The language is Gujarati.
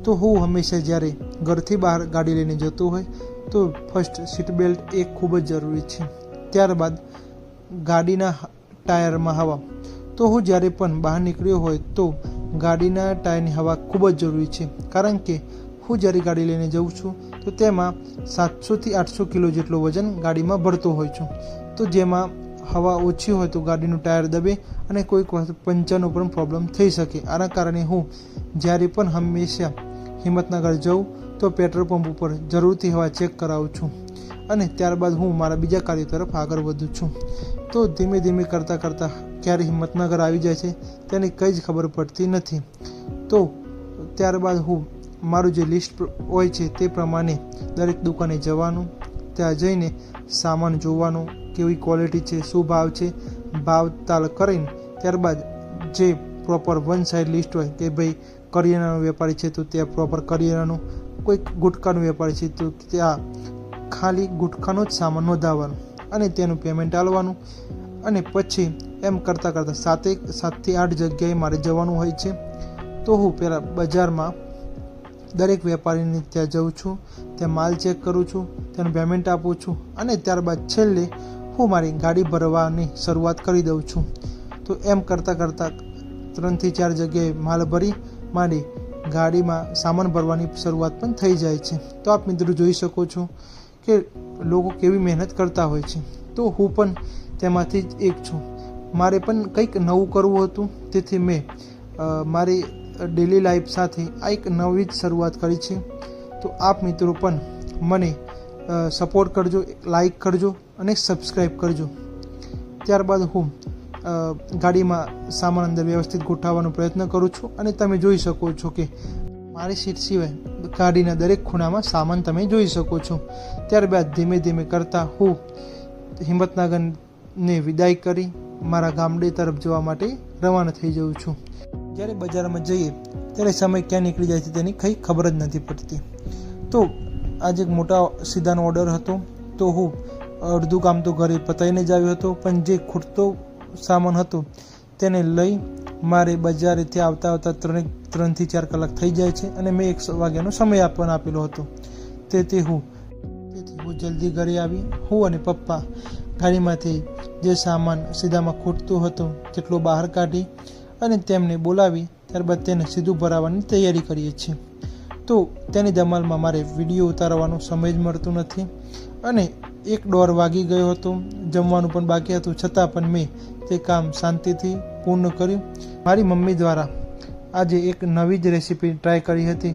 તો હું હંમેશા જ્યારે ઘરથી બહાર ગાડી લઈને જતો હોય તો ફર્સ્ટ સીટ બેલ્ટ એ ખૂબ જ જરૂરી છે। ત્યારબાદ ગાડીના ટાયરમાં હવા, તો હું જ્યારે પણ બહાર નીકળ્યો હોય તો ગાડીના ટાયરની હવા ખૂબ જ જરૂરી છે, કારણ કે હું જ્યારે ગાડી લઈને જઉં છું તો તેમાં 700થી 800 કિલો જેટલો વજન ગાડીમાં ભરતો હોય છું। તો જેમાં હવા ઓછી હોય તો ગાડીનું ટાયર દબે અને કોઈક વખત પંચરનો પણ પ્રોબ્લેમ થઈ શકે। આના કારણે હું જ્યારે પણ હંમેશા હિંમતનગર જાઉં તો પેટ્રોલ પંપ ઉપર જરૂરથી હવા ચેક કરાવું છું અને ત્યારબાદ હું મારા બીજા કાર્ય તરફ આગળ વધું છું। તો ધીમે ધીમે કરતાં કરતાં ક્યારે હિંમતનગર આવી જાય છે તેની કંઈ જ ખબર પડતી નથી। તો ત્યારબાદ હું મારું જે લિસ્ટ હોય છે તે પ્રમાણે દરેક દુકાને જવાનું, ત્યાં જઈને સામાન જોવાનું, કેવી ક્વોલિટી છે, શું ભાવ છે, ભાવતાલ કરીને ત્યારબાદ જે પ્રોપર વન સાઇડ લિસ્ટ હોય કે ભાઈ કરિયાણાનો વેપારી છે તો ત્યાં પ્રોપર કરિયાણાનું, કોઈક ગુટખાનો વેપારી છે તો ત્યાં ખાલી ગુટખાનો જ સામાન નોંધાવવાનો અને તેનું પેમેન્ટ આલવાનું અને પછી એમ કરતાં કરતાં 7થી 8 જગ્યાએ મારે જવાનું હોય છે। તો હું પહેલાં બજારમાં દરેક વેપારીને ત્યાં જાઉં છું, ત્યાં માલ ચેક કરું છું, તેનું પેમેન્ટ આપું છું અને ત્યારબાદ છેલ્લે હું મારી ગાડી ભરવાની શરૂઆત કરી દઉં છું। તો એમ કરતાં કરતાં 3થી 4 જગ્યાએ માલ ભરી મારી ગાડીમાં સામાન ભરવાની શરૂઆત પણ થઈ જાય છે। તો આપ મિત્રો જોઈ શકો છો કે લોકો કેવી મહેનત કરતા હોય છે, તો હું પણ તેમાંથી જ એક છું। મારે પણ કંઈક નવું કરવું હતું, તેથી મેં મારી ડેલી લાઈફ સાથે આ એક નવી જ શરૂઆત કરી છે। તો આપ મિત્રો પણ મને સપોર્ટ કરજો, લાઈક કરજો અને સબસ્ક્રાઈબ કરજો। ત્યારબાદ હું ગાડીમાં સામાન અંદર વ્યવસ્થિત ગોઠવવાનો પ્રયત્ન કરું છું અને તમે જોઈ શકો છો કે મારી સીટ સિવાય ગાડીના દરેક ખૂણામાં સામાન તમે જોઈ શકો છો। ત્યારબાદ ધીમે ધીમે કરતાં હું હિંમતનગરને વિદાય કરી મારા ગામડે તરફ જવા માટે રવાના થઈ જાઉં છું। જ્યારે બજારમાં જઈએ ત્યારે સમય ક્યાં નીકળી જાય છે તેની કંઈ ખબર જ નથી પડતી। તો આજે એક મોટા સીધાનો ઓર્ડર હતો, તો હું અડધું કામ તો ઘરે પતાવીને જ આવ્યો હતો, પણ જે ખૂટતો સામાન હતો તેને લઈ મારે બજારેથી આવતા 3થી 4 કલાક થઈ જાય છે અને મેં 1 વાગ્યાનો સમય આપેલો હતો। તેથી હું જલ્દી ઘરે આવી હું અને પપ્પા ગાડીમાંથી જે સામાન સીધામાં ખૂટતો હતો તેટલો બહાર કાઢી અને તેમને બોલાવી ત્યારબાદ તેને સીધું ભરાવવાની તૈયારી કરીએ છીએ। તો તેની ધમાલમાં મારે વિડીયો ઉતારવાનો સમય જ મળતો નથી અને 1:30 વાગી ગયો હતો, જમવાનું પણ બાકી હતું, છતાં પણ મેં તે કામ શાંતિથી પૂર્ણ કર્યું। મારી મમ્મી દ્વારા આજે એક નવી જ રેસીપી ટ્રાય કરી હતી।